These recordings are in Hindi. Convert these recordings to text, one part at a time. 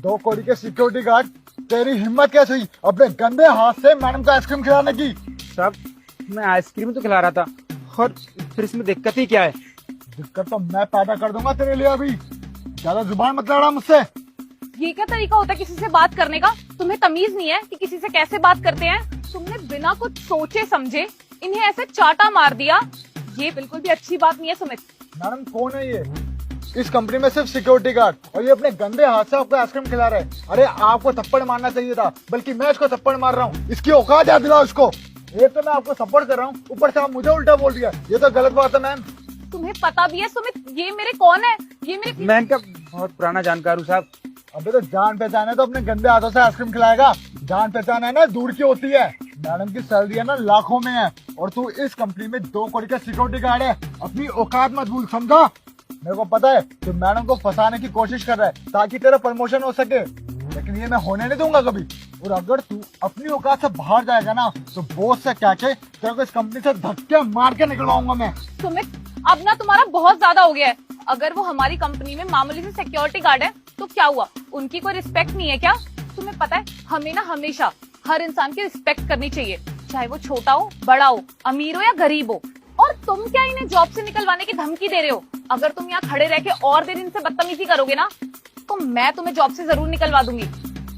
2 करोड़ के सिक्योरिटी गार्ड, तेरी हिम्मत कैसे हुई अपने गंदे हाथ से मैडम को आइसक्रीम खिलाने की? साहब मैं आइसक्रीम तो खिला रहा था, और फिर इसमें दिक्कत ही क्या है? दिक्कत तो मैं पैदा कर दूंगा तेरे लिए। अभी ज्यादा जुबान मत लड़ा मुझसे। ये क्या तरीका होता है किसी से बात करने का? तुम्हें तमीज नहीं है कि किसी से कैसे बात करते हैं? तुमने बिना कुछ सोचे समझे इन्हें ऐसे चाटा मार दिया। ये बिल्कुल भी अच्छी बात नहीं है सुमित। मैडम कौन है ये? इस कंपनी में सिर्फ सिक्योरिटी गार्ड, और ये अपने गंदे हाथ से आपको आइसक्रीम खिला रहे हैं। अरे आपको थप्पड़ मारना चाहिए था, बल्कि मैं इसको थप्पड़ मार रहा हूँ। इसकी औकात याद दिलाओ इसको। ये तो मैं आपको सपोर्ट कर रहा हूँ, ऊपर से आप मुझे उल्टा बोल दिया। ये तो गलत बात है मैम। तुम्हें पता भी है सुमित ये मेरे कौन है? ये मेरे मैं इनका बहुत पुराना जानकार हूँ साहब। अबे तो जान पहचान है तो अपने गंदे हाथों से आइसक्रीम खिलाएगा। जान पहचान है ना दूर की होती है। मैडम की सैलरी है ना लाखों में है, और तू इस कंपनी में 2 करोड़ का सिक्योरिटी गार्ड है। अपनी औकात मत भूल, समझा? मेरे को पता है तू मैडम को फंसाने की कोशिश कर रहा है ताकि तेरा प्रमोशन हो सके, लेकिन ये मैं होने नहीं दूंगा कभी। और अगर तू अपनी औकात से बाहर जाएगा ना तो बॉस से क्या के तेरे को इस कंपनी से धक्के मार के निकलवाऊंगा मैं। सुमित अब ना तुम्हारा बहुत ज्यादा हो गया है। अगर वो हमारी कंपनी में मामूली से सिक्योरिटी गार्ड है तो क्या हुआ? उनकी कोई रिस्पेक्ट नहीं है क्या? तुम्हें पता है हमें ना हमेशा हर इंसान की रिस्पेक्ट करनी चाहिए, चाहे वो छोटा हो, बड़ा हो, अमीर हो या गरीब हो। और तुम क्या इन्हें जॉब से निकलवाने की धमकी दे रहे हो? अगर तुम यहाँ खड़े रह के और देर इनसे बदतमीजी करोगे ना तो मैं तुम्हें जॉब से जरूर निकलवा दूंगी।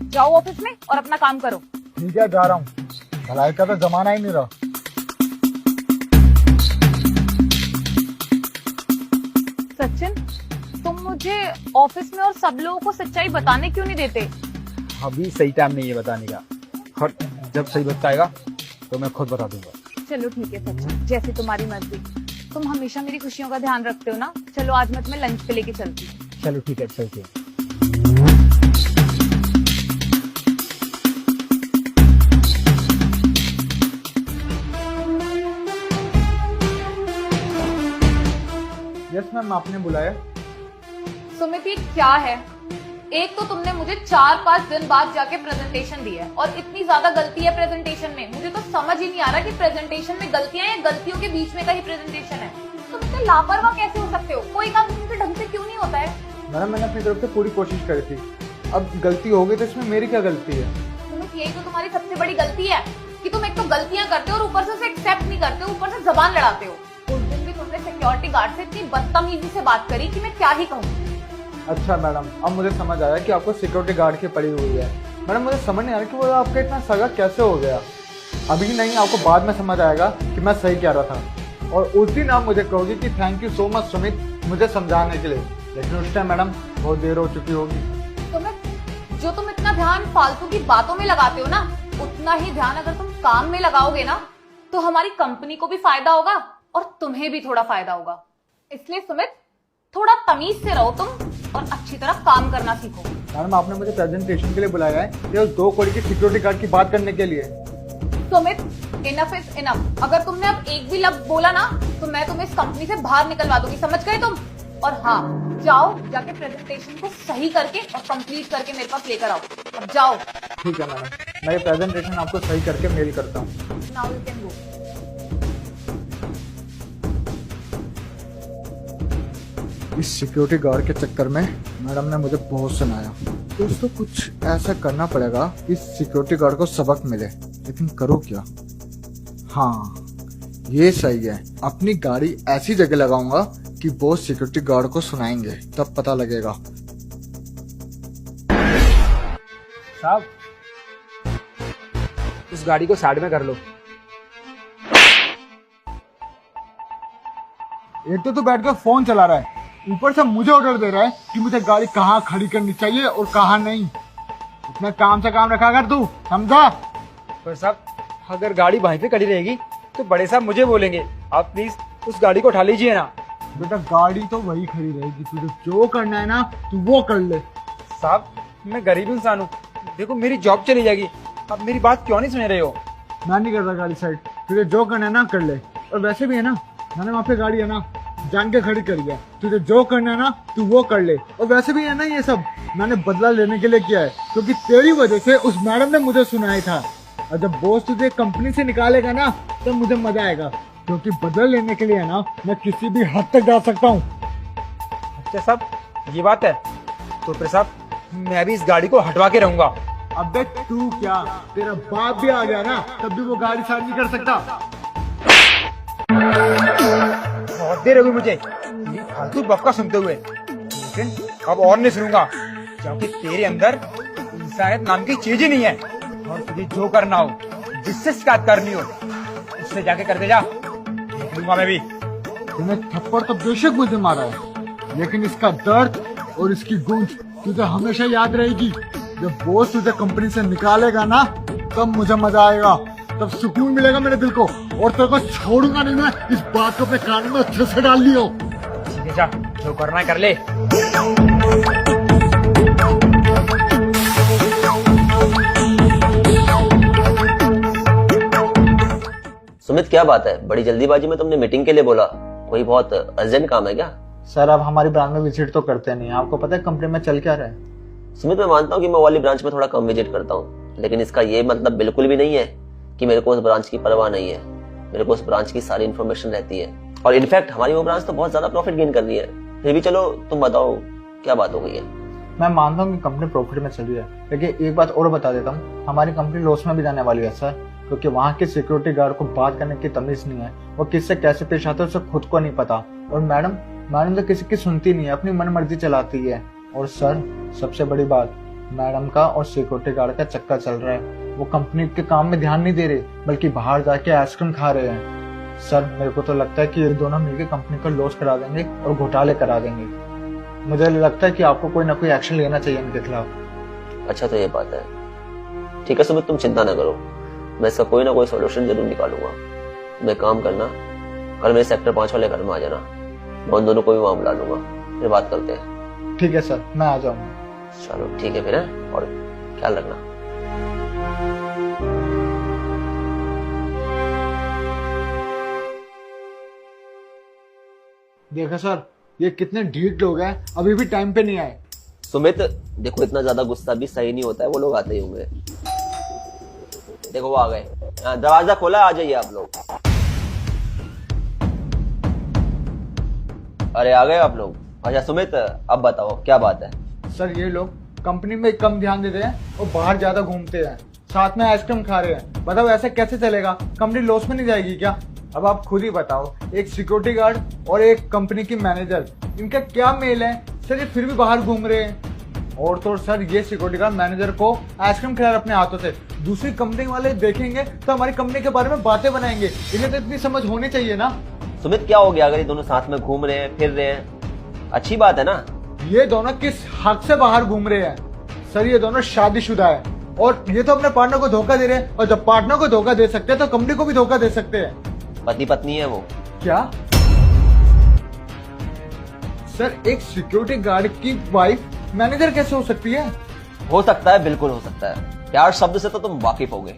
जाओ ऑफिस में और अपना काम करो। ठीक है जा रहा हूँ, भलाई का तो जमाना ही नहीं रहा। सचिन तुम मुझे ऑफिस में और सब लोगों को सच्चाई बताने क्यों नहीं देते? अभी सही टाइम नहीं है बताने का, और जब सही वक्त आएगा तो मैं खुद बता दूंगा। चलो ठीक है सचिन, जैसी तुम्हारी मर्जी। तुम हमेशा मेरी खुशियों का ध्यान रखते हो ना। चलो आज मैं तुम्हें लंच पे लेके चलती हूँ। चलो ठीक है, चलते हैं। यस मैम, आपने बुलाया? सुमित ये क्या है? एक तो तुमने मुझे 4-5 दिन बाद जाके प्रेजेंटेशन दी है, और इतनी ज्यादा गलती है प्रेजेंटेशन में। मुझे तो समझ ही नहीं आ रहा कि प्रेजेंटेशन में गलतियां या गलतियों के बीच में का ही प्रेजेंटेशन है। तुम इतने लापरवाह कैसे हो सकते हो? कोई काम तुमसे ढंग से क्यों नहीं होता है? मैडम मैंने अपनी तरफ से पूरी कोशिश करी थी, अब गलती हो गई तो इसमें मेरी क्या गलती है? सुमित यही तो तुम्हारी सबसे बड़ी गलती है कि तुम एक तो गलतियां करते हो और ऊपर से उसे एक्सेप्ट नहीं करते हो, ऊपर से जबान लड़ाते हो। उस दिन भी तुमने सिक्योरिटी गार्ड से इतनी बदतमीजी से बात करी कि मैं क्या ही कहूँ। अच्छा मैडम, अब मुझे समझ आया कि आपको सिक्योरिटी गार्ड की पड़ी हुई है। मैडम मुझे समझ नहीं आ रहा कि वो आपका इतना सगा कैसे हो गया। अभी नहीं, आपको बाद में समझ आएगा कि मैं सही कह रहा था, और उस दिन आप मुझे कहोगे कि thank you so much Sumit मुझे समझाने के लिए। लेकिन उस टाइम मैडम बहुत देर हो चुकी होगी। जो तुम इतना ध्यान फालतू की बातों में लगाते हो ना, उतना ही ध्यान अगर तुम काम में लगाओगे ना तो हमारी कंपनी को भी फायदा होगा और तुम्हें भी थोड़ा फायदा होगा। इसलिए सुमित थोड़ा तमीज से रहो तुम, और अच्छी तरह काम करना सीखो। मैडम आपने मुझे प्रेजेंटेशन के लिए बुलाया है या उस 2 करोड़ की सिक्योरिटी गार्ड की बात करने के लिए? Sumit enough is enough. अगर तुमने अब एक भी लफ्ज बोला ना तो मैं तुम्हें इस कंपनी से बाहर निकलवा दूंगी, समझ गए तुम? और हाँ, जाओ जाके प्रेजेंटेशन को सही करके और कंप्लीट करके मेरे पास लेकर आओ। अब जाओ। ठीक है मैडम, मैं ये प्रेजेंटेशन आपको सही करके मेल करता हूँ। Now you can go. इस सिक्योरिटी गार्ड के चक्कर में मैडम ने मुझे बहुत सुनाया। दोस्तों कुछ ऐसा करना पड़ेगा इस सिक्योरिटी गार्ड को सबक मिले, लेकिन करो क्या? हाँ ये सही है, अपनी गाड़ी ऐसी जगह लगाऊंगा कि वो सिक्योरिटी गार्ड को सुनाएंगे, तब पता लगेगा। साहब उस गाड़ी को साइड में कर लो। एक तो तू बैठ कर फोन चला रहा है, ऊपर से मुझे ऑर्डर दे रहा है कि मुझे गाड़ी कहाँ खड़ी करनी चाहिए और कहाँ नहीं। इतना काम से काम रखा कर तू, समझा? पर साहब अगर गाड़ी वहीं पे खड़ी रहेगी तो बड़े साहब मुझे बोलेंगे। आप प्लीज उस गाड़ी को उठा लीजिए ना। बेटा गाड़ी तो वही खड़ी रहेगी, तुझे जो करना है ना तू वो कर ले। साहब मैं गरीब इंसान हूँ, देखो मेरी जॉब चली जाएगी। आप मेरी बात क्यों नहीं सुन रहे हो? मैं नहीं कर रहा गाड़ी साइड, तुझे जो करना है ना कर ले। और वैसे भी है ना, मैंने वहाँ पे गाड़ी है ना जान के खड़ी करी है, तुझे जो करना है ना तू वो कर ले। और वैसे भी है ना ये सब मैंने बदला लेने के लिए किया है, क्योंकि तेरी वजह से उस मैडम ने मुझे सुनाया था। और जब बॉस तुझे कंपनी से निकालेगा ना तब मुझे मजा आएगा, क्योंकि बदला लेने के लिए है ना मैं किसी भी हद तक जा सकता हूँ। अच्छा साहब ये बात है, तो फिर साहब मैं भी इस गाड़ी को हटवा के रहूंगा। अबे तू क्या, तेरा बाप भी आ गया ना, तब भी वो गाड़ी साइड नहीं कर सकता। बहुत देर होगी मुझे ये फालतू बकवास सुनते हुए, लेकिन अब और नहीं सुनूंगा, क्योंकि तेरे अंदर इंसानियत नाम की चीज ही नहीं है। और तुझे जो करना हो, जिससे शिकायत करनी हो, उससे जाके कर दे जा, देख लूंगा मैं भी। तूने थप्पड़ तो बेशक मुझे मारा है, लेकिन इसका दर्द और इसकी गूंज तुझे हमेशा याद रहेगी। जब बॉस तुझे कंपनी से निकालेगा ना, तब मुझे मजा आएगा, तब सुकून मिलेगा मेरे दिल को, और तेरे को छोड़ूंगा नहीं मैं। इस बात को अपने कान में अच्छे से डाल लियो। ठीक है, जा जो करना है कर ले। सुमित, क्या बात है, बड़ी जल्दीबाजी में तुमने मीटिंग के लिए बोला? कोई बहुत अर्जेंट काम है क्या? सर, आप हमारी ब्रांच में विजिट तो करते नहीं, आपको पता है कंपनी में चल क्या रहा है। सुमित, मैं मानता हूँ कि मैं वो वाली ब्रांच में थोड़ा कम विजिट करता हूँ, लेकिन इसका ये मतलब बिल्कुल भी नहीं है कि मेरे को उस ब्रांच की परवाह नहीं है। मेरे को उस ब्रांच की सारी इन्फॉर्मेशन रहती है, और इनफैक्ट हमारी वो ब्रांच तो बहुत ज्यादा प्रॉफिट गेन कर रही है। फिर भी चलो तुम बताओ क्या बात हो गई है। मैं मानता हूँ कि कंपनी प्रॉफिट में चल रही है, लेकिन एक बात और बता देता हूँ, हमारी कंपनी लॉस में भी जाने वाली है सर, क्योंकि वहाँ के सिक्योरिटी गार्ड को बात करने की तमीज नहीं है, वो किससे कैसे पेश आते हैं उसे खुद को नहीं पता। और मैडम तो किसी की सुनती नहीं है, अपनी मन मर्जी चलाती है। और सर, सबसे बड़ी बात, मैडम का और सिक्योरिटी गार्ड का चक्कर चल रहा है। वो कंपनी के काम में ध्यान नहीं दे रहे, बल्कि बाहर जाके आइसक्रीम खा रहे हैं। सर, मेरे को तो लगता है कि ये दोनों मिलकर कंपनी को लॉस करा देंगे और घोटाले करा देंगे। मुझे लगता है कि आपको कोई ना कोई एक्शन लेना चाहिए इनके खिलाफ। अच्छा, तो ये बात है। ठीक है सुमित, तुम चिंता न करो, मैं इसका कोई ना कोई सोल्यूशन जरूर निकालूंगा। मैं काम करना, कल मेरे सेक्टर 5 वाले घर में आ जाना, मैं उन दोनों को भी वहां बुला लूंगा, फिर बात करते हैं। ठीक है सर, मैं आ जाऊंगा। चलो ठीक है फिर, है? और ख्याल रखना। देखा सर, ये कितने ढीठ लोग हैं, अभी भी टाइम पे नहीं आए। सुमित देखो, इतना ज्यादा गुस्सा भी सही नहीं होता है, वो लोग आते ही होंगे। देखो वो आ गए, दरवाजा खोला, आ जाइए आप लोग। अरे आ गए आप लोग। अच्छा सुमित, अब बताओ क्या बात है? सर, ये लोग कंपनी में कम ध्यान देते हैं और बाहर ज्यादा घूमते हैं, साथ में आइसक्रीम खा रहे हैं। बताओ ऐसे कैसे चलेगा? कंपनी लॉस में नहीं जाएगी क्या? अब आप खुद ही बताओ, एक सिक्योरिटी गार्ड और एक कंपनी की मैनेजर, इनका क्या मेल है? सर, ये फिर भी बाहर घूम रहे हैं। और तो सर, ये सिक्योरिटी गार्ड मैनेजर को आइसक्रीम खिला अपने हाथों से, दूसरी कंपनी वाले देखेंगे तो हमारी कंपनी के बारे में बातें बनाएंगे। इन्हें तो इतनी समझ होनी चाहिए ना। सुमित क्या हो गया अगर ये दोनों साथ में घूम रहे हैं, फिर रहे हैं? अच्छी बात है ना। ये दोनों किस हक से बाहर घूम रहे हैं? सर, ये दोनों शादीशुदा है, और ये तो अपने पार्टनर को धोखा दे रहे हैं, और जब पार्टनर को धोखा दे सकते हैं तो कंपनी को भी धोखा दे सकते हैं। पति पत्नी है वो। क्या? सर, एक सिक्योरिटी गार्ड की वाइफ मैनेजर कैसे हो सकती है? हो सकता है, बिल्कुल हो सकता है। प्यार शब्द से तो तुम वाकिफ हो गए।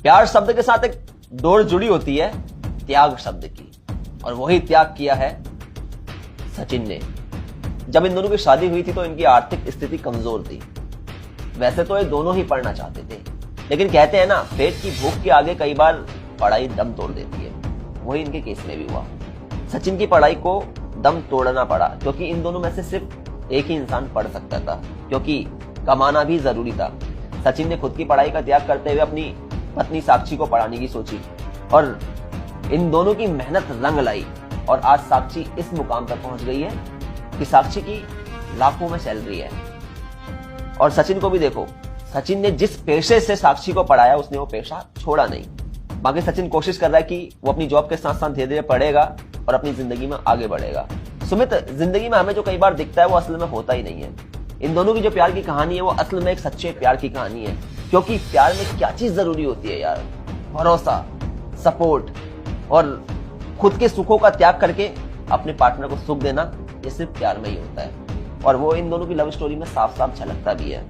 प्यार शब्द के साथ एक डोर जुड़ी होती है त्याग शब्द की, और वही त्याग किया है सचिन ने। जब इन दोनों की शादी हुई थी तो इनकी आर्थिक स्थिति कमजोर थी। वैसे तो ये दोनों ही पढ़ना चाहते थे, लेकिन कहते हैं ना, पेट की भूख के आगे कई बार पढ़ाई दम तोड़ देती है। वही इनके केस में भी हुआ। सचिन की पढ़ाई को दम तोड़ना पड़ा, क्योंकि इन दोनों में से सिर्फ एक ही इंसान पढ़ सकता था, क्योंकि कमाना भी जरूरी था। सचिन ने खुद की पढ़ाई का त्याग करते हुए अपनी पत्नी साक्षी को पढ़ाने की सोची, और इन दोनों की मेहनत रंग लाई, और आज साक्षी इस मुकाम पर पहुंच गई है कि साक्षी की लाखों में सैलरी है। और सचिन को भी देखो, सचिन ने जिस पेशे से साक्षी को पढ़ाया, उसने वो पेशा छोड़ा नहीं। बाकी सचिन कोशिश कर रहा है कि वो अपनी जॉब के साथ साथ धीरे धीरे पढ़ेगा और अपनी जिंदगी में आगे बढ़ेगा। सुमित, जिंदगी में हमें जो कई बार दिखता है वो असल में होता ही नहीं है। इन दोनों की जो प्यार की कहानी है वो असल में एक सच्चे प्यार की कहानी है, क्योंकि प्यार में क्या चीज जरूरी होती है यार? भरोसा, सपोर्ट, और खुद के सुखों का त्याग करके अपने पार्टनर को सुख देना, ये सिर्फ प्यार में ही होता है। और वो इन दोनों की लव स्टोरी में साफ साफ झलकता भी है।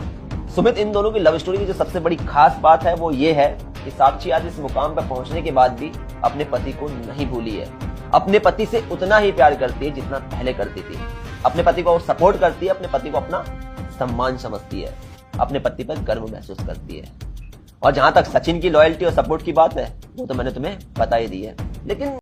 सुमित, इन दोनों की लव स्टोरी की जो सबसे बड़ी खास बात है वो ये है कि साक्षी आज इस मुकाम पर पहुंचने के बाद भी अपने पति को नहीं भूली है। अपने पति से उतना ही प्यार करती है जितना पहले करती थी। अपने पति को सपोर्ट करती है, अपने पति को अपना सम्मान समझती है, अपने पति पर गर्व महसूस करती है। और जहां तक सचिन की लॉयल्टी और सपोर्ट की बात है, वो तो मैंने तुम्हें बता ही दी है। लेकिन